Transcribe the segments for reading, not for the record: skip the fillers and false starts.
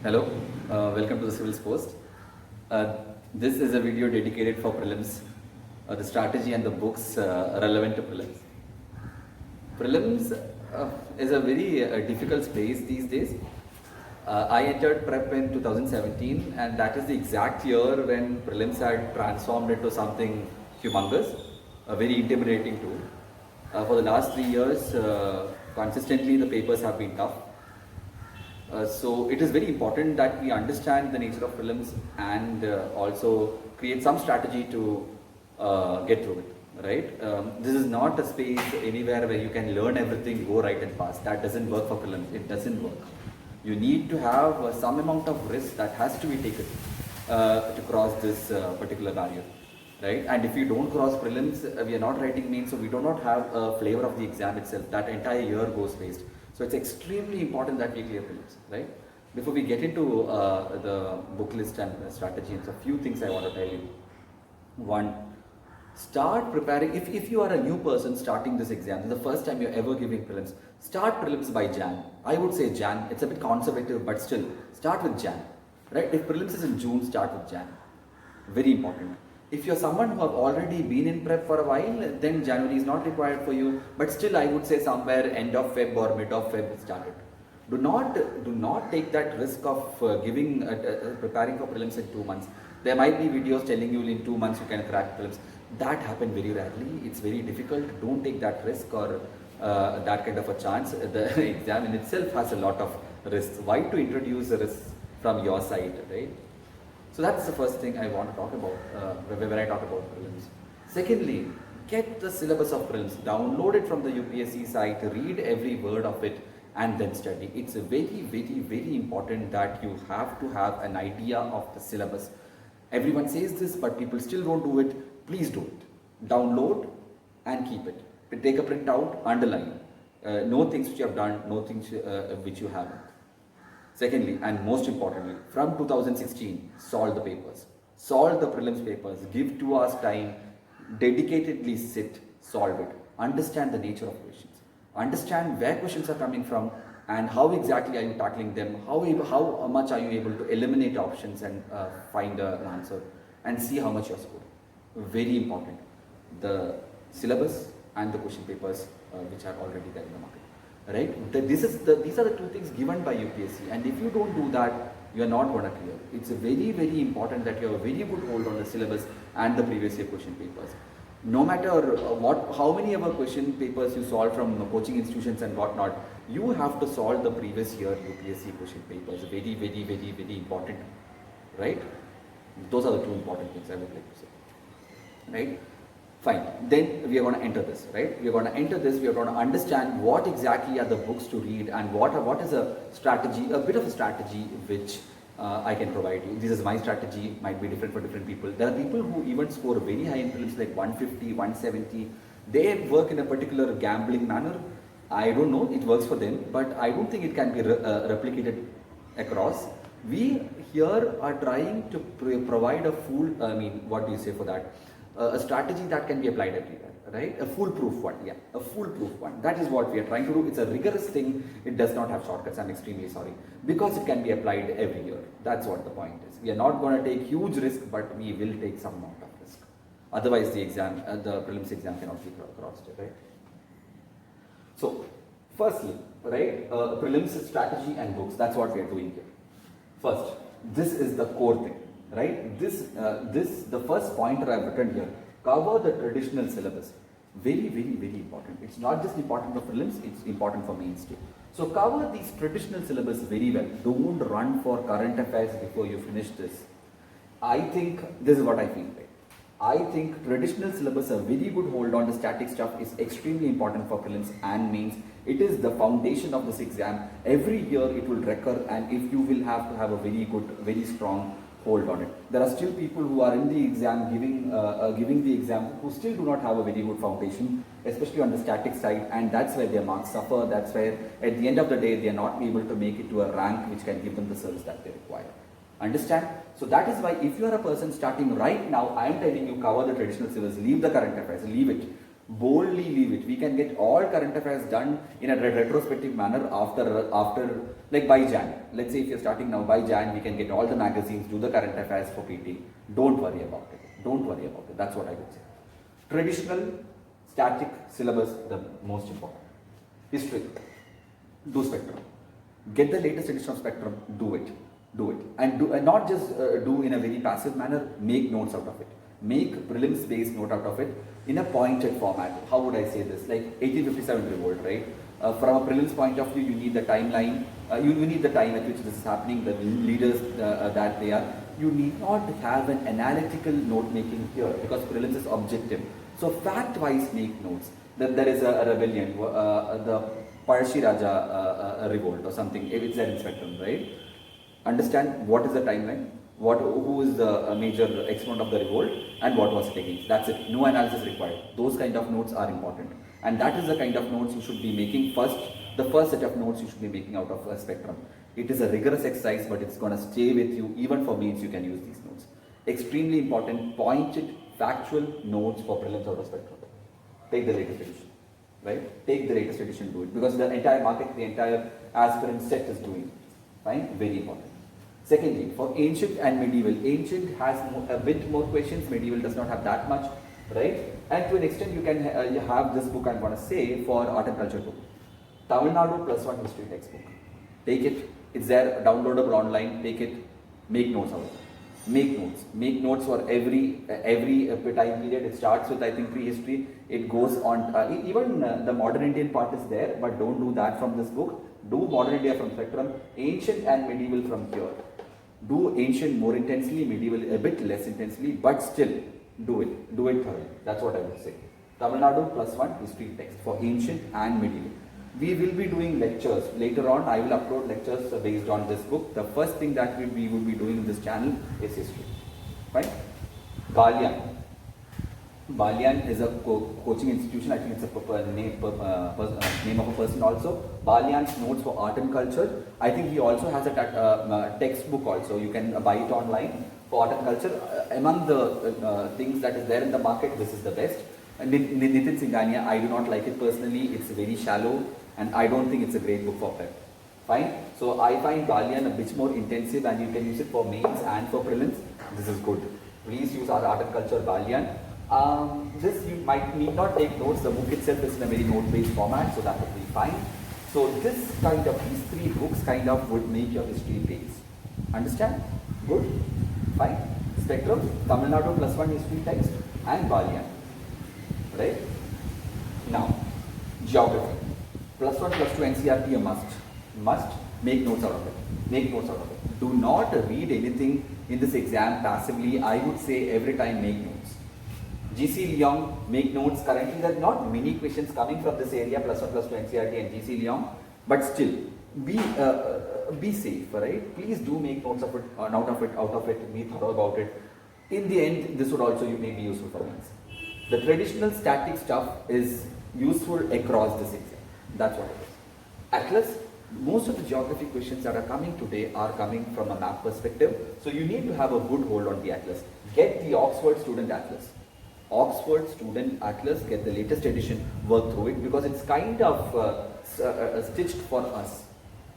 Hello, welcome to the Civils Post. This is a video dedicated for prelims, the strategy and the books relevant to prelims. Prelims is a very difficult space these days. I entered prep in 2017, and that is the exact year when prelims had transformed into something humongous, a very intimidating tool. For the last 3 years, consistently the papers have been tough. So it is very important that we understand the nature of prelims and also create some strategy to get through it, right? This is not a space anywhere where you can learn everything, go right and pass. That doesn't work for prelims. It doesn't work. You need to have some amount of risk that has to be taken to cross this particular barrier, right? And if you don't cross prelims, we are not writing mains, so we do not have a flavor of the exam itself. That entire year goes waste. So it's extremely important that we clear prelims, right? Before we get into the book list and strategy, it's a few things I want to tell you. One, start preparing. If you are a new person starting this exam, this is the first time you're ever giving prelims, start prelims by Jan. I would say Jan. It's a bit conservative, but still, start with Jan, right? If prelims is in June, start with Jan. Very important. If you're someone who have already been in prep for a while, then January is not required for you. But still, I would say somewhere end of Feb or mid of Feb start it. Do not take that risk of preparing for prelims in 2 months. There might be videos telling you in 2 months you can crack prelims. That happens very rarely. It's very difficult. Don't take that risk or that kind of a chance. The exam in itself has a lot of risks. Why to introduce the risks from your side, right? So that's the first thing I want to talk about when I talk about prelims. Secondly, get the syllabus of prelims, download it from the UPSC site, read every word of it and then study. It's very important that you have to have an idea of the syllabus. Everyone says this, but people still don't do it. Please do it. Download and keep it. Take a printout, underline. Know things which you have done, know things which you haven't. Secondly, and most importantly, from 2016, solve the papers. Solve the prelims papers. Give 2 hours time. Dedicatedly sit, solve it. Understand the nature of questions. Understand where questions are coming from and how exactly are you tackling them. How much are you able to eliminate options and find an answer and see how much you're scoring. Very important. The syllabus and the question papers which are already there in the market. Right? These are the 2 things given by UPSC, and if you don't do that, you are not going to clear. It's very important that you have a very good hold on the syllabus and the previous year question papers. No matter how many other question papers you solve from coaching institutions and whatnot, you have to solve the previous year UPSC question papers. Very important, right? Those are the 2 important things I would like to say, right? Fine, then we are going to enter this, right? We are going to enter this, we are going to understand what exactly are the books to read and what is a strategy, a bit of a strategy which I can provide you. This is my strategy, might be different for different people. There are people who even score very high in prelims like 150, 170. They work in a particular gambling manner. I don't know, it works for them, but I don't think it can be replicated across. We here are trying to provide a a strategy that can be applied everywhere, right? A foolproof one, yeah, a foolproof one. That is what we are trying to do. It's a rigorous thing. It does not have shortcuts. I'm extremely sorry, because it can be applied every year. That's what the point is. We are not going to take huge risk, but we will take some amount of risk. Otherwise, the prelims exam cannot be crossed, right? So, firstly, right, prelims strategy and books. That's what we are doing here. First, this is the core thing. Right? The first pointer I've written here, cover the traditional syllabus. Very important. It's not just important for prelims, it's important for mains too. So cover these traditional syllabus very well. Don't run for current affairs before you finish this. I think, this is what I feel, right? I think traditional syllabus, a very good hold on the static stuff is extremely important for prelims and mains. It is the foundation of this exam. Every year it will recur, and if you will have to have a very good, very strong hold on it. There are still people who are in the exam giving the exam who still do not have a very good foundation, especially on the static side, and that's where their marks suffer. That's where at the end of the day they are not able to make it to a rank which can give them the service that they require. Understand? So that is why if you are a person starting right now, I am telling you, cover the traditional syllabus, leave the current affairs, leave it. Boldly leave it. We can get all current affairs done in a retrospective manner after like by Jan. Let's say if you're starting now, by Jan we can get all the magazines, do the current affairs for PT. Don't worry about it. Don't worry about it. That's what I would say. Traditional, static syllabus, the most important. History, do Spectrum. Get the latest edition of Spectrum, do it. Do it. And not just do in a very passive manner, make notes out of it. Make prelims based note out of it in a pointed format. How would I say this? Like 1857 revolt, right? From a prelims point of view, you need the timeline, you need the time at which this is happening, the leaders that they are. You need not have an analytical note making here because prelims is objective. So fact wise make notes. That there is a rebellion, the Parshi Raja revolt or something, it's there in Spectrum, right? Understand what is the timeline, who is the major exponent of the revolt and what was it against. That's it. No analysis required. Those kind of notes are important. And that is the kind of notes you should be making first. The first set of notes you should be making out of a Spectrum. It is a rigorous exercise, but it's going to stay with you. Even for mains, you can use these notes. Extremely important, pointed, factual notes for prelims out of Spectrum. Take the latest edition, right? Take the latest edition, do it. Because the entire market, the entire aspirant set is doing. Fine? Very important. Secondly, for ancient and medieval, ancient has a bit more questions, medieval does not have that much, right? And to an extent, you can you have this book I'm going to say for art and culture too. Tamil Nadu +1 history textbook. Take it, it's there, downloadable online, take it, make notes out of it. Make notes for every time period. It starts with, I think, prehistory, it goes on, even the modern Indian part is there, but don't do that from this book. Do modern India from Spectrum, ancient and medieval from here. Do ancient more intensely, medieval a bit less intensely, but still do it thoroughly. That's what I would say. Tamil Nadu +1 history text for ancient and medieval. We will be doing lectures. Later on, I will upload lectures based on this book. The first thing that we will be doing in this channel is history. Right? Ballian. Ballian is a coaching institution. I think it's a name of a person also. Ballian's notes for art and culture. I think he also has a textbook also. You can buy it online for art and culture. Among the things that is there in the market, this is the best. Nitin Singhania, I do not like it personally. It's very shallow and I don't think it's a great book for prep. Fine. So I find Ballian a bit more intensive and you can use it for mains and for prelims. This is good. Please use our art and culture Ballian. This you need not take notes. The book itself is in a very note-based format, so that would be fine. So these three books kind of would make your history base. Understand? Good? Fine. Spectrum, Tamil Nadu +1 history text and Ballian. Right? Now, geography. +1, +2 NCERT a must. Must make notes out of it. Make notes out of it. Do not read anything in this exam passively. I would say every time make notes. GC Leong, make notes. Currently there are not many questions coming from this area, +1, +2 NCERT and GC Leong, but still be safe, right? Please do make notes of it, out of it, be thorough about it. In the end, this would also may be useful for mains. The traditional static stuff is useful across this exam. That's what it is. Atlas, most of the geography questions that are coming today are coming from a map perspective. So you need to have a good hold on the Atlas. Get the Oxford Student Atlas. Oxford Student Atlas, get the latest edition, work through it because it's kind of stitched for us.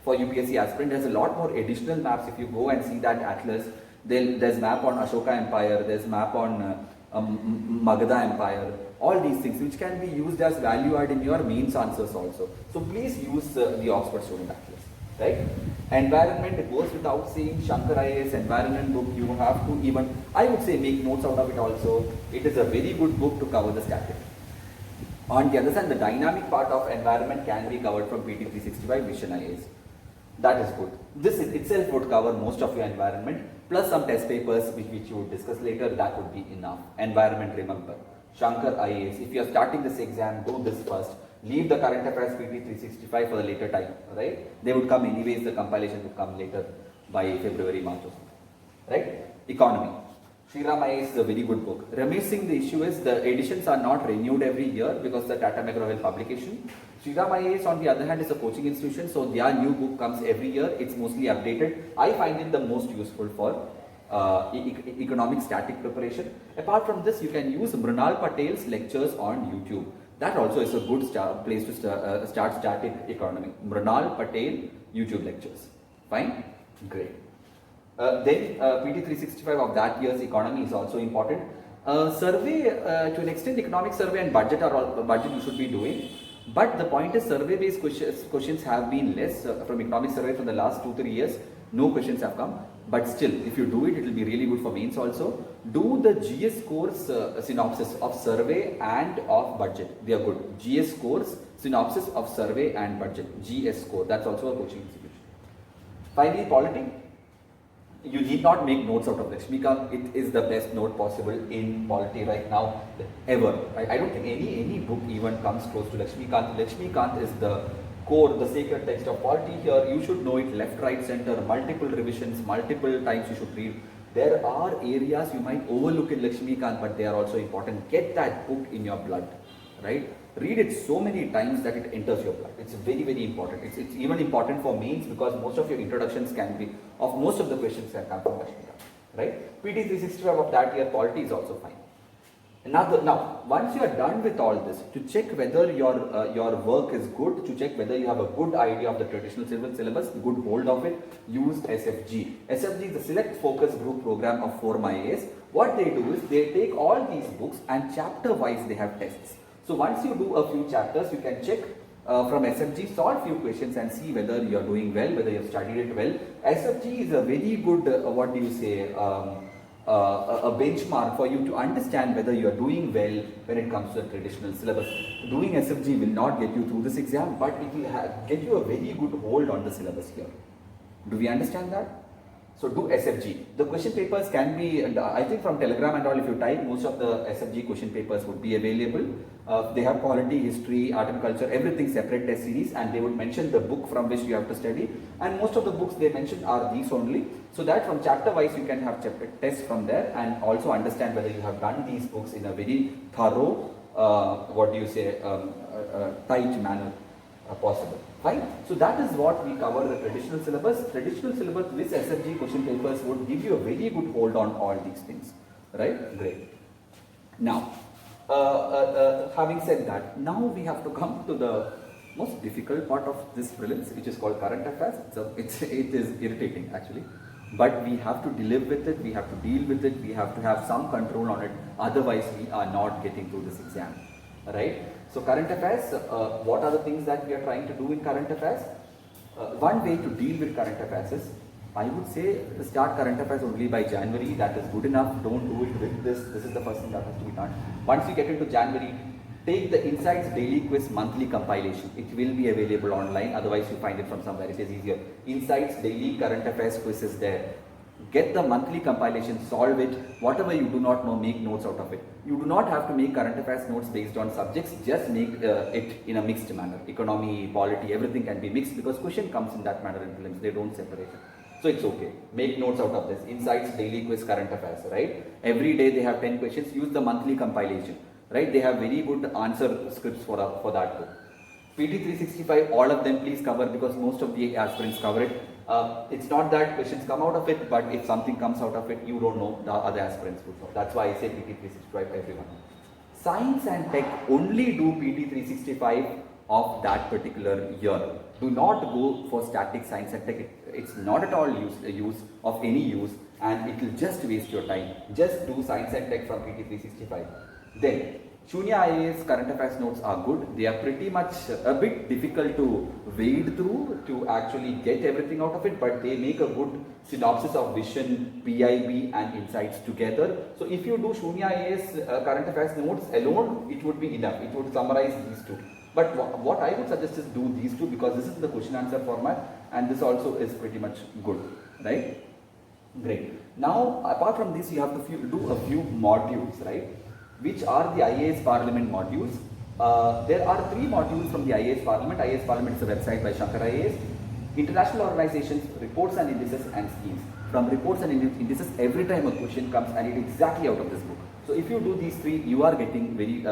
For UPSC aspirant, there's a lot more additional maps. If you go and see that Atlas, there's map on Ashoka Empire, there's map on Magadha Empire, all these things which can be used as value add in your mains answers also. So please use the Oxford Student Atlas, right? Environment, it goes without saying. Shankar IAS environment book, you have to even, I would say, make notes out of it also. It is a very good book to cover the static. On the other side, the dynamic part of environment can be covered from PT 365 Vision IAS. That is good. This itself would cover most of your environment, plus some test papers which you would discuss later. That would be enough. Environment, remember. Shankar IAS, if you are starting this exam, do this first. Leave the current affairs PT 365 for the later time, right? They would come anyways, the compilation would come later by February, March or something, right? Economy. Shriram IAS is a very good book. Ramesh Singh, the issue is the editions are not renewed every year because the Tata McGraw-Hill publication. Shriram IAS on the other hand is a coaching institution, so their new book comes every year. It's mostly updated. I find it the most useful for economic static preparation. Apart from this, you can use Mrunal Patel's lectures on YouTube. That also is a good place to start static economy. Mrunal Patel YouTube lectures. Fine? Great. Then PT 365 of that year's economy is also important. Survey, to an extent, economic survey and budget are all budget you should be doing. But the point is, survey-based questions have been less from economic survey from the last 2-3 years. No questions have come. But still, if you do it, it will be really good for mains also. Do the GS course synopsis of survey and of budget. They are good. GS course synopsis of survey and budget. GS score. That's also a coaching institution. Finally, polity. You need not make notes out of Lakshmikant. It is the best note possible in polity right now, ever. I don't think any book even comes close to Lakshmikant. Lakshmikant is the core, the sacred text of polity. Here you should know it left, right, center, multiple revisions, multiple times you should read. There are areas you might overlook in Lakshmikant, but they are also important. Get that book in your blood, right? Read it so many times that it enters your blood. It's very, very important. It's even important for mains because most of your introductions can be, of most of the questions can come from Lakshmikant, right? PT 365 of that year, polity is also fine. Now, once you are done with all this, to check whether your work is good, to check whether you have a good idea of the traditional syllabus, good hold of it, use SFG. SFG is the Select Focus Group program of Forum IAS. What they do is they take all these books and chapter wise they have tests. So once you do a few chapters, you can check from SFG, solve few questions and see whether you are doing well, whether you have studied it well. SFG is a very good, a benchmark for you to understand whether you are doing well when it comes to the traditional syllabus. Doing SFG will not get you through this exam, but it will get you a very good hold on the syllabus here. Do we understand that? So do SFG. The question papers can be, I think from Telegram and all, if you type, most of the SFG question papers would be available. They have polity, history, art and culture, everything separate test series, and they would mention the book from which you have to study. And most of the books they mentioned are these only. So that from chapter wise you can have chapter tests from there and also understand whether you have done these books in a very thorough, tight manner possible. Fine. So that is what we cover the traditional syllabus. Traditional syllabus with SFG question papers would give you a very good hold on all these things. Right? Great. Now, having said that, now we have to come to the most difficult part of this prelims, which is called current affairs. It is irritating actually, but we have to live with it, we have to deal with it, we have to have some control on it, otherwise we are not getting through this exam, right? So current affairs, what are the things that we are trying to do in current affairs? One way to deal with current affairs is, I would say, start current affairs only by January. That is good enough. Don't do it with this. This is the first thing that has to be done. Once you get into January, take the Insights Daily Quiz monthly compilation. It will be available online. Otherwise, you find it from somewhere. It is easier. Insights Daily Current Affairs Quiz is there. Get the monthly compilation, solve it. Whatever you do not know, make notes out of it. You do not have to make current affairs notes based on subjects. Just make it in a mixed manner. Economy, polity, everything can be mixed because question comes in that manner in prelims. They don't separate it. So it's okay. Make notes out of this. Insights Daily Quiz Current Affairs, right? Every day they have 10 questions. Use the monthly compilation, right? They have very good answer scripts for that book. PT 365, all of them please cover because most of the aspirants cover it. It's not that questions come out of it, but if something comes out of it, you don't know, the other aspirants would know. That's why I say PT 365 everyone. Science and tech, only do PT 365 of that particular year. Do not go for static science and tech. It's not at all use of any use and it will just waste your time. Just do science and tech from PT 365. Then Shunya IAS current affairs notes are good. They are pretty much a bit difficult to wade through to actually get everything out of it, but they make a good synopsis of vision, PIB and insights together. So if you do Shunya IAS current affairs notes alone, it would be enough. It would summarize these two. But what I would suggest is do these two because this is the question answer format and this also is pretty much good, right? Great. Now apart from this, you have to do a few modules, right? Which are the IAS Parliament modules. There are 3 modules from the IAS Parliament. IAS Parliament is a website by Shankar IAS. International organizations, reports and indices and schemes. From reports and indices, every time a question comes and it is exactly out of this book. So if you do these 3, you are getting very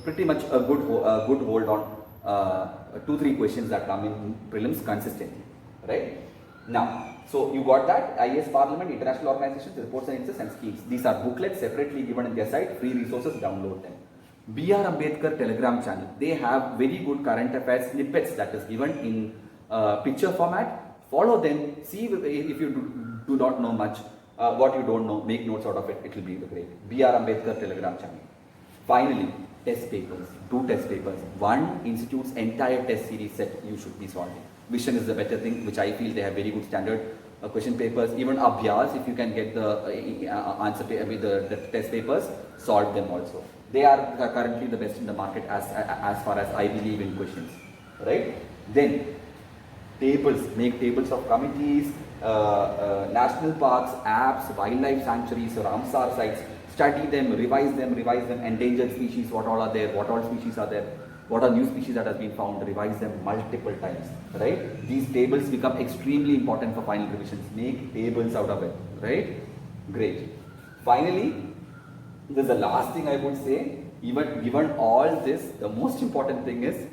pretty much a good hold on 2-3 questions that come in prelims consistently, right? Now, so you got that, IAS Parliament, international organizations, reports and insights and schemes. These are booklets separately given in their site, free resources, download them. B.R. Ambedkar Telegram channel, they have very good current affairs snippets that is given in picture format. Follow them, see if you do not know much, what you don't know, make notes out of it, it will be great. B.R. Ambedkar Telegram channel. Finally, test papers, 2 test papers. One institute's entire test series set you should be solving. Vision is the better thing, which I feel they have very good standard question papers. Even Abhyas, if you can get the answer, the test papers, solve them also. They are currently the best in the market as far as I believe in questions, right? Then tables, make tables of committees, national parks, apps, wildlife sanctuaries, Ramsar sites. Study them, revise them, endangered species, what all are there, what all species are there, what are new species that has been found, revise them multiple times, right? These tables become extremely important for final revisions. Make tables out of it, right? Great. Finally, this is the last thing I would say, even given all this, the most important thing is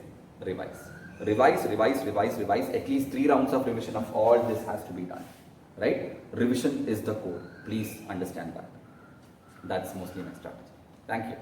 revise. Revise, at least 3 rounds of revision of all this has to be done, right? Revision is the core, please understand that. That's mostly my strategy. Thank you.